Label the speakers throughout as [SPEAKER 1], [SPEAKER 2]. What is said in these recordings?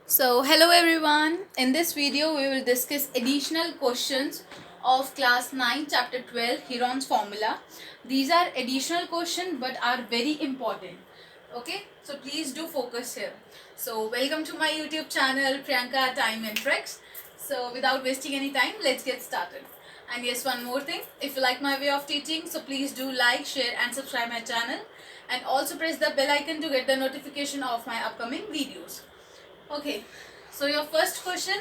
[SPEAKER 1] So hello everyone. In this video we will discuss additional questions of class 9 chapter 12 Heron's formula. These are additional questions but are very important. Okay, so please do focus here. So welcome to my YouTube channel Priyanka Time and Tricks. So without wasting any time, let's get started. And yes, one more thing, if you like my way of teaching, so please do like, share and subscribe my channel, and also press the bell icon to get the notification of my upcoming videos. Okay, so your first question,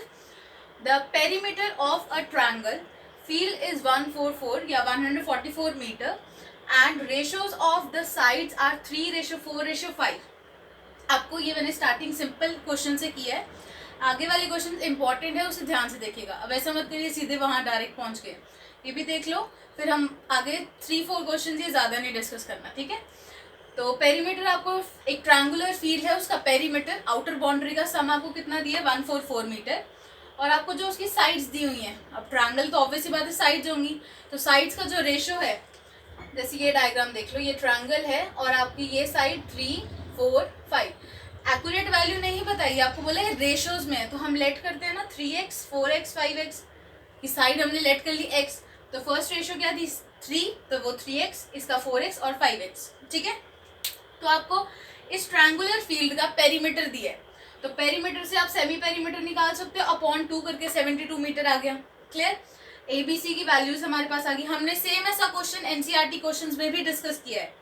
[SPEAKER 1] the perimeter of a triangle field is 144 या 144 meter and ratios of the sides are 3:4:5. आपको ये मैंने starting simple question से किया है. आगे वाले question important है, उसे ध्यान से देखिएगा. अब ऐसा मत करिए सीधे वहाँ डायरेक्ट पहुँच गए. ये भी देख लो, फिर हम आगे 3-4 क्वेश्चन ये ज़्यादा नहीं डिस्कस करना. ठीक है. तो पेरीमीटर आपको एक ट्रायंगुलर फील्ड है, उसका पेरीमीटर आउटर बाउंड्री का सम आपको कितना दिया है 144 मीटर. और आपको जो उसकी साइड्स दी हुई हैं, अब ट्रायंगल तो ऑब्वियसली बात है साइड्स होंगी, तो साइड्स का जो रेशियो है, जैसे ये डायग्राम देख लो, ये ट्रायंगल है और आपकी ये साइड 3, 4, 5. एक्यूरेट वैल्यू नहीं बताइए, आपको बोला है रेशियोज में है, तो हम लेट करते हैं ना 3x, 4x, 5x की साइड हमने लेट कर ली x. तो फर्स्ट रेशियो क्या थी 3, तो वो 3x, इसका 4x और 5x. ठीक है. तो आपको इस ट्रायंगुलर फील्ड का पेरीमीटर दिया है, तो पेरीमीटर से आप सेमी पेरीमीटर निकाल सकते हो. अपॉन 2 करके 72 मीटर आ गया. क्लियर. एबीसी की वैल्यूज हमारे पास आ गई. हमने सेम ऐसा क्वेश्चन एनसीईआरटी क्वेश्चंस में भी डिस्कस किया है,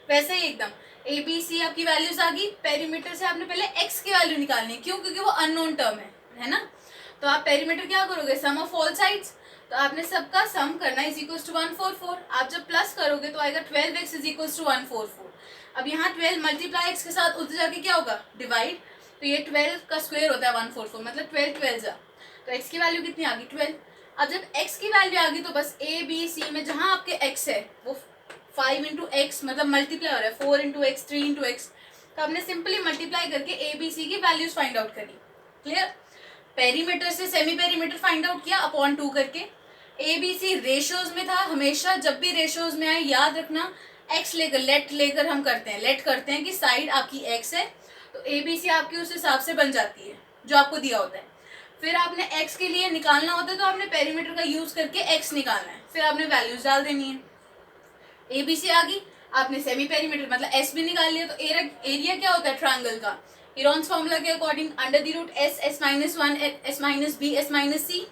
[SPEAKER 1] वैसे ही एकदम एबीसी आपकी वैल्यूज आ गई. पेरीमीटर से आपने पहले एक्स की वैल्यू निकालनी है, क्यों? क्योंकि वो अननोन टर्म है ना. तो आप पेरीमीटर क्या करोगे, सम ऑफ ऑल साइड्स. तो आपने सबका सम करना इज इक्वल टू 144. आप जब प्लस करोगे तो आएगा 12x इज इक्वल टू 144. अब यहाँ 12 मल्टीप्लाई एक्स के साथ उधर जाके क्या होगा, डिवाइड. तो ये 12 का स्क्वायर होता है 144, मतलब 12 12 जा. तो x की वैल्यू कितनी आ गई 12. अब जब x की वैल्यू आ गई तो बस ए बी सी में जहाँ आपके x है वो 5 इंटू एक्स, मतलब मल्टीप्लाई हो रहा है 4 इंटू एक्स, 3 इंटू एक्स. तो आपने सिंपली मल्टीप्लाई करके ए बी सी की वैल्यूज फाइंड आउट करी. क्लियर. पेरीमीटर से सेमी पेरीमीटर फाइंड आउट किया अपॉन 2 करके. ए बी सी रेशियोज में था, हमेशा जब भी रेशियोज में आए याद रखना एक्स लेकर लेट लेकर हम करते हैं, लेट करते हैं कि साइड आपकी एक्स है, तो ए बी सी आपकी उस हिसाब से बन जाती है जो आपको दिया होता है. फिर आपने एक्स के लिए निकालना होता है तो आपने पेरीमीटर का यूज करके एक्स निकालना है, फिर आपने वैल्यूज डाल देनी है. ए बी सी आ गई, आपने सेमी पेरीमीटर मतलब एस भी निकाल लिया. तो एरिया क्या होता है ट्रायंगल का, हीरोन्स फॉर्मूला के according under the root S, S minus 1, s minus B, S minus c,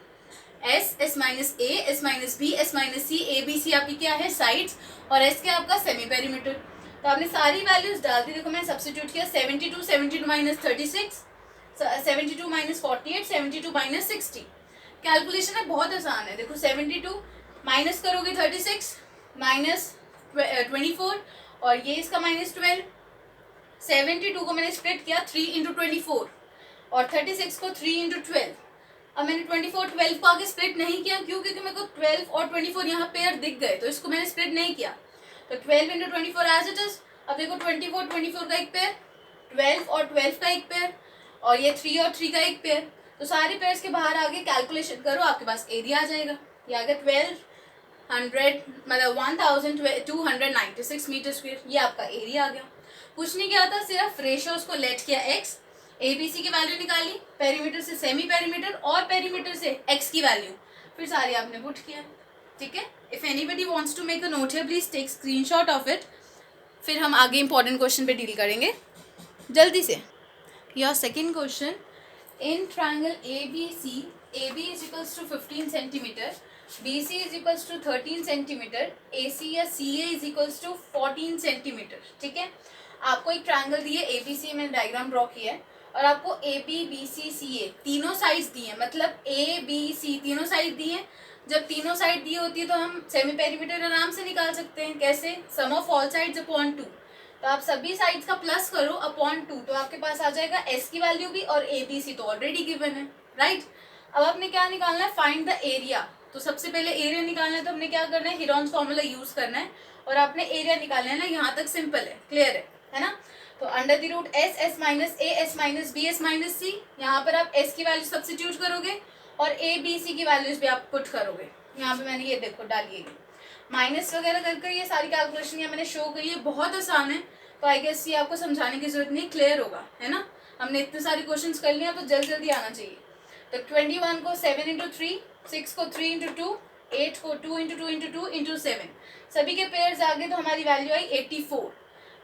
[SPEAKER 1] s, S minus A, S minus B, S minus c. A B c आपकी क्या है साइड्स, और S क्या आपका semi perimeter. तो आपने सारी वैल्यूज डाल दी. देखो मैंने सब्स्टिट्यूट किया 72, 72 माइनस 36, 72 माइनस 48, 72 माइनस 60. कैलकुलेशन है बहुत आसान है. देखो 72 माइनस करोगे 36 माइनस 24 और ये इसका माइनस 12. 72 को मैंने स्प्लिट किया 3 इंटू 24 और 36 को 3 इंटू 12. अब मैंने 24 12 को आगे स्प्लिट नहीं किया, क्यों? क्योंकि मेरे को 12 और 24 यहाँ पेयर दिख गए, तो इसको मैंने स्प्लिट नहीं किया. तो 12 इंटू 24 एज इट इज. अब देखो 24 का एक पेयर, 12 और 12 का एक पेयर, और ये 3 और 3 का एक पेयर. तो सारे पेयर्स के बाहर आगे कैलकुलेशन करो, आपके पास एरिया आ जाएगा. ये आ गया 1200 मतलब 1296 मीटर स्क्वायर. ये आपका एरिया आ गया. कुछ नहीं किया था, सिर्फ रेशियोज को लेट किया एक्स, ए बी सी की वैल्यू निकाली, पेरीमीटर से सेमी पेरीमीटर और पेरीमीटर से एक्स की वैल्यू, फिर सारी आपने पुट किया. ठीक है. If anybody wants to make a note here please take screenshot of it, फिर हम आगे इंपॉर्टेंट क्वेश्चन पे डील करेंगे जल्दी से. Your second question, in triangle A B C, A B is equals to 15 centimetre, B C is equals to 13 centimetre, A C या C A is equals to 14 centimetre. ठीक है. आपको एक triangle दिए ए बी सी, मैंने diagram draw किया है, और आपको ए बी बी सी सी ए तीनों साइड्स दी हैं, मतलब ए बी सी तीनों साइड दी हैं. जब तीनों साइड दी होती है तो हम सेमी पेरीमीटर आराम से निकाल सकते हैं. कैसे? सम ऑफ ऑल साइड्स अपॉन 2. तो आप सभी साइड्स का प्लस करो अपॉन 2, तो आपके पास आ जाएगा एस की वैल्यू भी, और ए बी सी तो ऑलरेडी गिवन है. राइट. अब आपने क्या निकालना है, फाइंड द एरिया. तो सबसे पहले एरिया निकालना है, तो हमने क्या करना है, हीरोन्स फॉर्मूला यूज करना है, और आपने एरिया निकालना है ना. यहाँ तक सिंपल है, क्लियर है ना. तो under the root S, S minus A, S minus B, S minus C. यहाँ पर आप एस की वैल्यू सब्स्टिट्यूट करोगे और ए बी सी की वैल्यूज भी आप पुट करोगे. यहाँ पे मैंने ये देखो डालिए माइनस वगैरह करके ये सारी कैलकुलेशन यहाँ मैंने शो करी है, बहुत आसान है. तो आई गेस ये आपको समझाने की जरूरत नहीं, क्लियर होगा, है ना. हमने इतने सारे क्वेश्चंस कर लिए, तो जल्दी जल्दी आना चाहिए। तो 21 को 7 इंटू 3, 6 को 3 इंटू 2, 8 को 2 इंटू 2 इंटू 2 इंटू 7, सभी के पेयर्स आ गए, तो हमारी वैल्यू आई 84।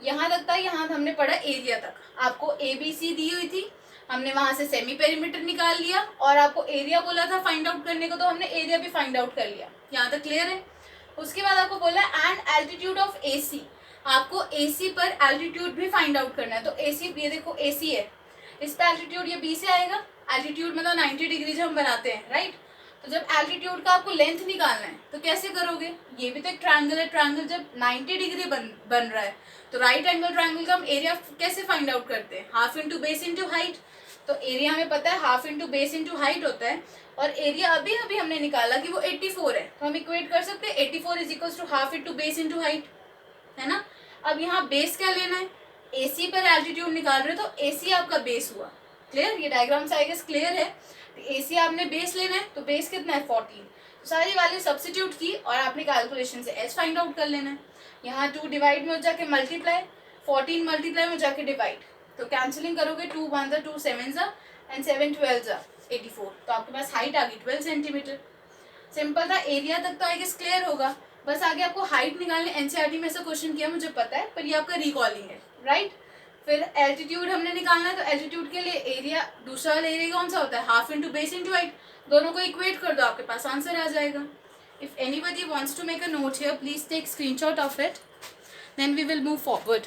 [SPEAKER 1] यहाँ तक था, यहाँ हमने पढ़ा एरिया तक। आपको ABC दी हुई थी, हमने वहां से सेमी पेरीमीटर निकाल लिया, और आपको एरिया बोला था फाइंड आउट करने को, तो हमने एरिया भी फाइंड आउट कर लिया। यहाँ तक क्लियर है। उसके बाद आपको बोला एंड एल्टीट्यूड ऑफ AC, आपको AC पर एल्टीट्यूड भी फाइंड आउट करना है। तो AC, ये देखो AC है, इस पर एल्टीट्यूड ये B से आएगा। एल्टीट्यूड मतलब 90 डिग्री जब हम बनाते हैं, राइट। तो जब एल्टीट्यूड का आपको लेंथ निकालना है तो कैसे करोगे, ये भी तो एक ट्रायंगल है, ट्रायंगल जब 90 डिग्री बन रहा है, तो राइट एंगल ट्रायंगल का हम एरिया कैसे फाइंड आउट करते हैं, half into base into height. तो एरिया हमें पता है half into base into height होता है, और एरिया अभी अभी हमने निकाला कि वो 84 है, तो हम इक्वेट कर सकते हैं 84 is equal to half into base into height, है ना। अब यहाँ बेस क्या लेना है, AC पर एल्टीट्यूड निकाल रहे हो, तो AC आपका बेस हुआ। क्लियर, ये डायग्राम से आई गेस क्लियर है। AC आपने बेस लेना है, तो बेस कितना है 14, तो सारी वैल्यू सब्स्टिट्यूट की और आपने कैलकुलेशन से H फाइंड आउट कर लेना है। यहाँ 2 डिवाइड में हो जाके मल्टीप्लाई, 14 मल्टीप्लाई में हो जाके डिवाइड, तो कैंसिलिंग करोगे 2 1 जा 2 7 जा एंड 7 12 जा 84, तो आपके पास हाइट आ गई 12 सेंटीमीटर। सिंपल था, एरिया तक तो आई गेस क्लियर होगा। बस आगे आपको हाइट निकालने, NCERT में ऐसा क्वेश्चन किया मुझे पता है, पर ये आपका रिकॉलिंग है, राइट। फिर एल्टीट्यूड हमने निकालना है, तो एल्टीट्यूड के लिए एरिया, दूसरा वाला एरिया कौन सा होता है, half into base into height, दोनों को इक्वेट कर दो, आपके पास आंसर आ जाएगा। If anybody wants to make a note here, please take screenshot of it, then we will move forward.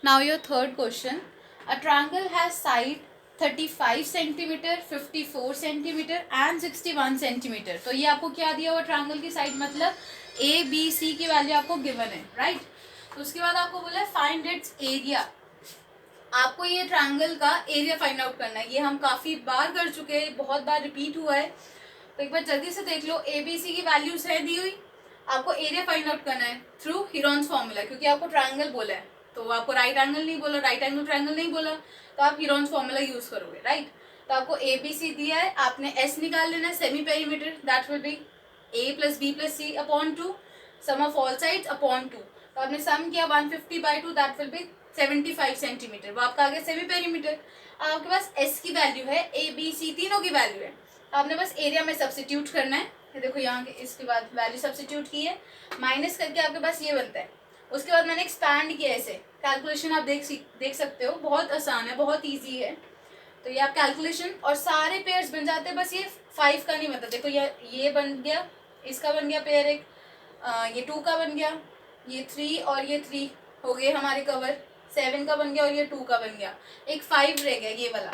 [SPEAKER 1] Now your third question, a triangle has side 35 centimeter, 54 centimeter and 61 centimeter. तो ये आपको क्या दिया हुआ triangle की side, मतलब ABC की value आपको गिवन है, राइट। तो उसके बाद आपको बोला है फाइंड इट्स एरिया, आपको ये ट्रायंगल का एरिया फाइंड आउट करना है। ये हम काफ़ी बार कर चुके हैं, बहुत बार रिपीट हुआ है, तो एक बार जल्दी से देख लो। ABC की वैल्यूज है दी हुई, आपको एरिया फाइंड आउट करना है थ्रू हीरोन्स फॉर्मूला, क्योंकि आपको ट्रायंगल बोला है, तो आपको राइट एंगल नहीं बोला, राइट एंगल ट्रायंगल नहीं बोला, तो आप हीरोन्स फॉर्मूला यूज करोगे, राइट। तो आपको ABC दिया है, आपने S निकाल लेना है, semi perimeter, that will be A + B + C upon 2, sum of all sides upon 2, तो आपने सम किया 150/2, दैट विल बी 75 सेंटीमीटर, वो आपका आ गया सेमी पेरीमीटर। आपके पास S की वैल्यू है, ABC तीनों की वैल्यू है, आपने बस एरिया में सब्स्टिट्यूट करना है। ये देखो यहाँ के, इसके बाद वैल्यू सब्स्टिट्यूट की है, माइनस करके आपके पास ये बनता है। उसके बाद मैंने एक्सपैंड किया ऐसे, कैलकुलेशन आप देख सकते हो, बहुत आसान है, बहुत ईजी है। तो ये आप कैलकुलेशन, और सारे पेयर्स बन जाते हैं, बस ये 5 का नहीं बनता। देखो ये बन गया, इसका बन गया पेयर एक, ये 2 का बन गया, ये 3 और ये 3 हो गए हमारे कवर, 7 का बन गया और ये 2 का बन गया, एक 5 रह गया, ये वाला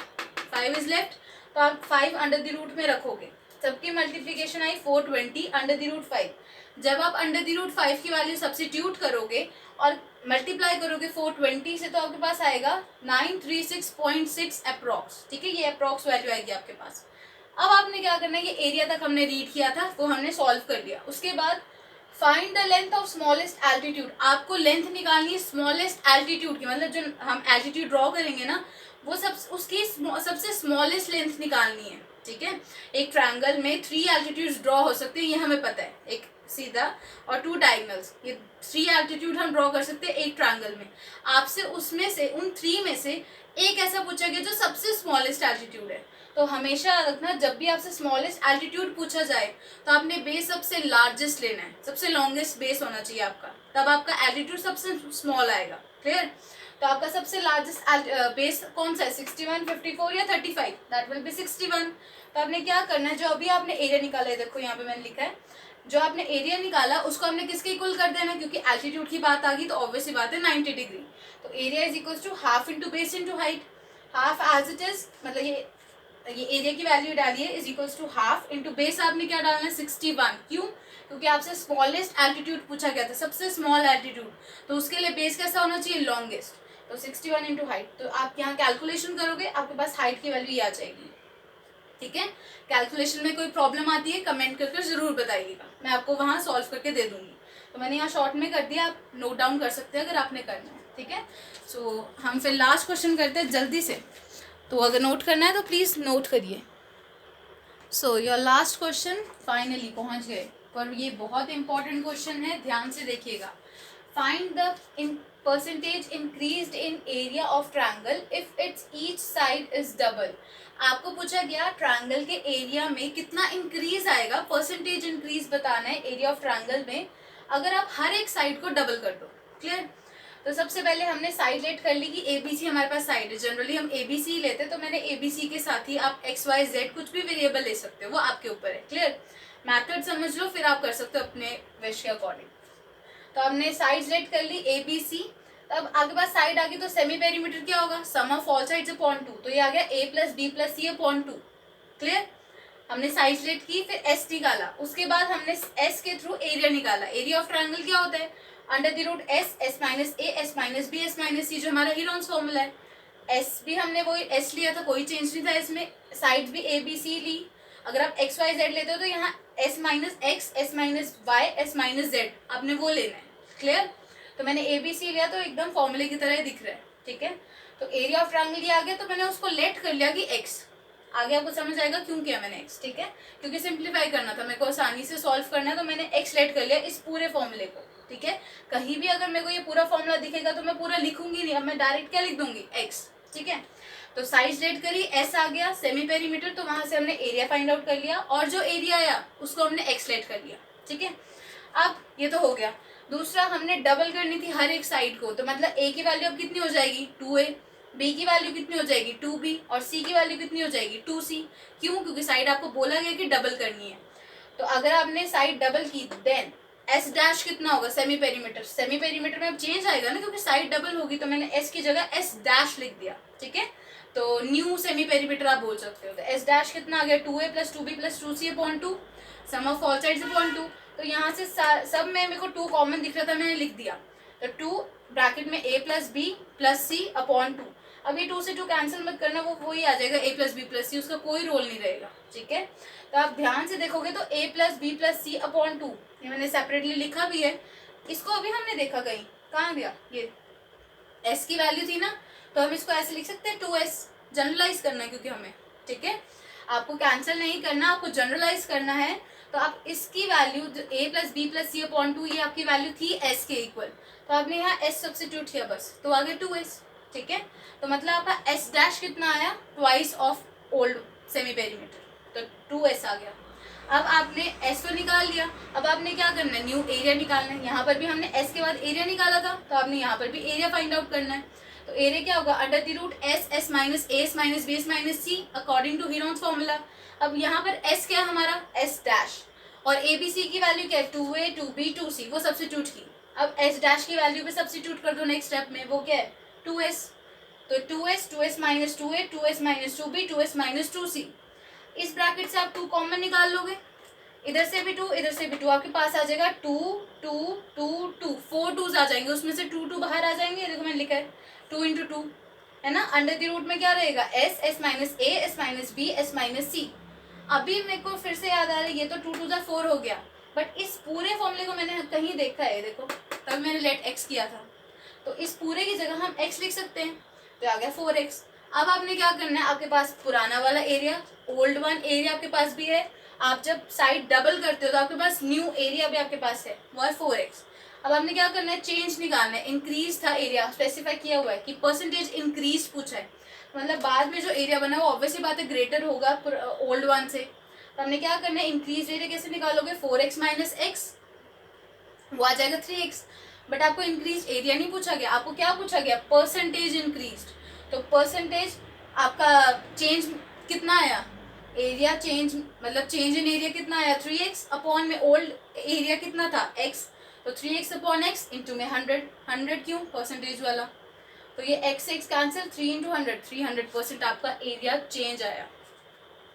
[SPEAKER 1] 5 इज लेफ्ट। तो आप 5 अंडर द रूट में रखोगे, सबकी मल्टीप्लिकेशन आई 420 अंडर द रूट 5। जब आप अंडर द रूट 5 की वैल्यू सब्स्टिट्यूट करोगे और मल्टीप्लाई करोगे 420 से, तो आपके पास आएगा 936.6 अप्रॉक्स, ठीक है, ये अप्रॉक्स वैल्यू आएगी आपके पास। अब आपने क्या करना है, ये एरिया तक हमने रीड किया था, वो हमने सॉल्व कर लिया। उसके बाद find the length of smallest altitude, आपको लेंथ निकालनी है स्मॉलेस्ट एल्टीट्यूड की, मतलब जो हम एल्टीट्यूड ड्रॉ करेंगे ना, वो उसकी सबसे स्मॉलेस्ट लेंथ निकालनी है, ठीक है। एक ट्रायंगल में 3 एल्टीट्यूड्स ड्रॉ हो सकते हैं, ये हमें पता है, एक सीधा और 2 डायगोनल्स, ये 3 एल्टीट्यूड हम ड्रॉ कर सकते हैं एक ट्रायंगल में। आपसे उसमें से, उन 3 में से एक ऐसा पूछा गया जो सबसे स्मॉलेस्ट एल्टीट्यूड है। तो हमेशा रखना, जब भी आपसे स्मॉलेस्ट एल्टीट्यूड पूछा जाए, तो आपने बेस सबसे लार्जेस्ट लेना है, सबसे लॉन्गेस्ट बेस होना चाहिए आपका, तब आपका एल्टीट्यूड सबसे स्मॉल आएगा। क्लियर। तो आपका सबसे लार्जेस्ट बेस कौन सा है, 61, 54 या 35, दैट विल बी 61। तो आपने क्या करना है, जो अभी आपने एरिया निकाला है, देखो यहाँ पे मैंने लिखा है, जो आपने एरिया निकाला उसको हमने किसके इक्वल कर देना, क्योंकि एल्टीट्यूड की बात आ गई तो ऑब्वियसली बात है 90 डिग्री। तो area is equal to half into base into height, half as it is, मतलब ये एरिया की वैल्यू डालिए, is equals to half into base आपने क्या डालना है 61। क्यों, क्योंकि आपसे स्मॉलेस्ट एल्टीट्यूड पूछा गया था, सबसे स्मॉल एल्टीट्यूड, तो उसके लिए बेस कैसा होना चाहिए, लॉन्गेस्ट। तो 61 इंटू हाइट, तो आप यहाँ कैलकुलेशन करोगे, आपके पास हाइट की वैल्यू ये आ जाएगी, ठीक है। कैलकुलेशन में कोई प्रॉब्लम आती है कमेंट करके जरूर बताइएगा, मैं आपको वहाँ सॉल्व करके दे दूंगी। तो मैंने यहाँ शॉर्ट में कर दिया, आप नोट डाउन कर सकते हैं अगर आपने करना है, ठीक है। सो हम फिर लास्ट क्वेश्चन करते हैं जल्दी से, तो अगर नोट करना है तो प्लीज़ नोट करिए। So your last question, finally पहुंच गए, पर ये बहुत इंपॉर्टेंट क्वेश्चन है, ध्यान से देखिएगा। Find the percentage increased in area of triangle if it's each side is double. आपको पूछा गया ट्रायंगल के एरिया में कितना इंक्रीज आएगा, परसेंटेज इंक्रीज बताना है एरिया ऑफ ट्रायंगल में अगर आप हर एक साइड को डबल कर दो। क्लियर? तो सबसे पहले हमने साइड लेट कर ली कि एबीसी हमारे पास साइड है, जनरली हम एबीसी लेते हैं, तो मैंने एबीसी के साथ ही आप एक्स वाई जेड कुछ भी वेरिएबल ले सकते हो, वो आपके ऊपर है। क्लियर? मेथड समझ लो, फिर आप कर सकते हो अपने विश के अकॉर्डिंग। तो हमने साइड लेट कर ली एबीसी, तब आगे पास साइड आ गई, तो सेमी पेरीमीटर क्या होगा, sum of all sides upon 2, तो ये आ गया a plus B plus C upon 2। Clear? हमने साइड लेट की, फिर एस निकाला, उसके बाद हमने एस के थ्रू एरिया निकाला। एरिया ऑफ ट्रायंगल क्या होता है, under the root S, S minus A, S minus B, S minus C, जो हमारा हीरोन्स फॉर्मूला है। एस भी हमने वही एस लिया था, कोई चेंज नहीं था इसमें। साइड भी ए बी सी ली। अगर आप एक्स वाई जेड लेते हो तो यहाँ s minus x, s minus y, s minus z आपने वो लेना है। क्लियर? तो मैंने ए बी सी लिया तो एकदम फॉर्मूले की तरह दिख रहा है। ठीक है? तो एरिया ऑफ ट्रायंगल ये आ गया, तो मैंने उसको लेट कर लिया कि एक्स। आगे आपको समझ आएगा क्यों किया मैंने एक्स। ठीक है? क्योंकि सिंप्लीफाई करना था, मेरे को आसानी से सॉल्व करना है, तो मैंने एक्स लेट कर लिया इस पूरे फॉर्मूले को। ठीक है? कहीं भी अगर मेरे को ये पूरा फॉर्मूला दिखेगा तो मैं पूरा लिखूंगी नहीं, अब मैं डायरेक्ट क्या लिख दूंगी, एक्स। ठीक है? तो साइज लेट करी, एस आ गया, सेमी पेरीमीटर, तो वहां से हमने एरिया फाइंड आउट कर लिया, और जो एरिया आया उसको हमने एक्स लेट कर लिया। ठीक है? अब ये तो हो गया। दूसरा, हमने डबल करनी थी हर एक साइड को, तो मतलब ए की वैल्यू अब कितनी हो जाएगी, 2a, बी की वैल्यू कितनी हो जाएगी, 2b, और सी की वैल्यू कितनी हो जाएगी, 2c। क्यों? क्योंकि साइड आपको बोला गया कि डबल करनी है। तो अगर आपने साइड डबल की, देन एस डैश कितना होगा, सेमी पेरीमीटर। सेमी पेरीमीटर में अब चेंज आएगा ना, क्योंकि साइड डबल होगी, तो मैंने एस की जगह एस डैश लिख दिया। ठीक है? तो न्यू सेमी पेरीमीटर आप बोल सकते हो। तो एस डैश कितना आ गया, 2a plus 2b plus 2c upon 2, sum of all sides upon 2। तो यहाँ से सब में मेरे को 2 कॉमन दिख रहा था, मैंने लिख दिया। तो 2 ब्रैकेट में a plus B plus C upon 2। अब ये 2 से 2 कैंसिल मत करना, वो वही आ जाएगा a प्लस बी प्लस सी, उसका कोई रोल नहीं रहेगा। ठीक है? तो आप ध्यान से देखोगे तो a plus B plus C upon 2, ये मैंने सेपरेटली लिखा भी है। इसको अभी हमने देखा कहीं, कहाँ गया ये, s की वैल्यू थी ना, तो हम इसको ऐसे लिख सकते हैं 2s। जनरलाइज करना है क्योंकि हमें। ठीक है? आपको कैंसिल नहीं करना, आपको जनरलाइज करना है। तो आप इसकी value a plus B plus C upon 2, ये आपकी वैल्यू थी s के इक्वल, तो आपने यहाँ s सब्सिट्यूट किया बस, तो आगे 2s। ठीक है? तो मतलब आपका s डैश कितना आया, twice of old semi perimeter, तो 2s आ गया। अब आपने s तो निकाल लिया, अब आपने क्या करना है, न्यू एरिया निकालना है। यहाँ पर भी हमने s के बाद एरिया निकाला था, तो आपने यहाँ पर भी एरिया फाइंड आउट करना है। तो एरिया क्या होगा, under the root S, S minus A, S minus B, S minus c, according to Heron's formula. अब यहाँ पर s क्या है हमारा, s डैश, और ए बी सी की वैल्यू क्या है, 2a 2b 2c, वो सब्सिट्यूट की। अब s डैश की वैल्यू पे सब्सिट्यूट कर दो नेक्स्ट स्टेप में, वो क्या है, 2s। तो 2s minus 2a, 2s minus 2b, 2s minus 2c। इस ब्रैकेट से आप 2 कॉमन निकाल लोगे, इधर से भी 2, इधर से भी 2, आपके पास आ जाएगा 2 2 2 2, 4 2s आ जाएंगे, उसमें से 2 2 बाहर आ जाएंगे। देखो मैंने लिखा है 2 इंटू 2, है ना। अंडर द रूट में क्या रहेगा, s, s minus a, s minus b, s minus c। अभी मेरे को फिर से याद आ रहा है, ये तो 2 2 4 हो गया, बट इस पूरे फॉर्मूले को मैंने कहीं देखा है, देखो तब मैंने लेट x किया था, तो इस पूरे की जगह हम x लिख सकते हैं, तो आ गया 4x। अब आपने क्या करना है, आपके पास पुराना वाला एरिया, ओल्ड वन एरिया आपके पास भी है। आप जब साइड डबल करते हो तो आपके पास न्यू एरिया भी आपके पास है, वो है 4x। अब आपने क्या करना है, चेंज निकालना है। इंक्रीज था एरिया, स्पेसिफाई किया हुआ है कि परसेंटेज इंक्रीज पूछा है, मतलब बाद में जो एरिया बना है वो ऑब्वियसली बात है ग्रेटर होगा ओल्ड वन से। तो हमने क्या करना है, इंक्रीज एरिया कैसे निकालोगे, 4x माइनस एक्स, वो आ जाएगा 3x। बट आपको इंक्रीज एरिया नहीं पूछा गया, आपको क्या पूछा गया, परसेंटेज इंक्रीज। तो परसेंटेज आपका चेंज कितना आया, एरिया चेंज, मतलब चेंज इन एरिया कितना आया, 3x अपॉन में ओल्ड एरिया कितना था, x, तो 3x अपॉन x इंटू में 100। 100 क्यों, परसेंटेज वाला, तो ये x से x कैंसिल, 3 इंटू 100, 300% आपका एरिया चेंज आया।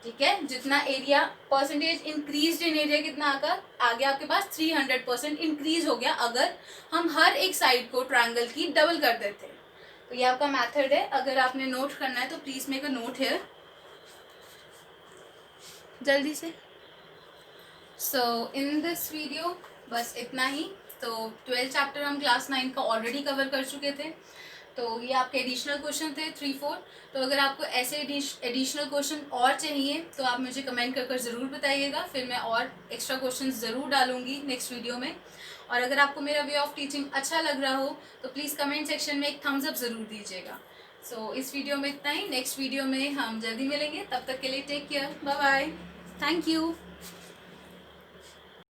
[SPEAKER 1] ठीक है? जितना area percentage increase in area कितना आकर आ गया आपके पास, 300% इंक्रीज हो गया अगर हम हर एक साइड को ट्रायंगल की डबल कर देते। तो ये आपका मेथड है, अगर आपने नोट करना है तो please make a note here जल्दी से। सो इन दिस वीडियो बस इतना ही। तो 12 चैप्टर हम क्लास 9 का ऑलरेडी कवर कर चुके थे, तो ये आपके एडिशनल क्वेश्चन थे 3-4। तो अगर आपको ऐसे एडिशनल क्वेश्चन और चाहिए तो आप मुझे कमेंट कर ज़रूर बताइएगा, फिर मैं और एक्स्ट्रा क्वेश्चन ज़रूर डालूंगी नेक्स्ट वीडियो में। और अगर आपको मेरा वे ऑफ टीचिंग अच्छा लग रहा हो तो प्लीज़ कमेंट सेक्शन में एक थम्स अप ज़रूर दीजिएगा। सो इस वीडियो में इतना ही। नेक्स्ट वीडियो में हम जल्दी मिलेंगे, तब तक के लिए take care, bye bye, thank you.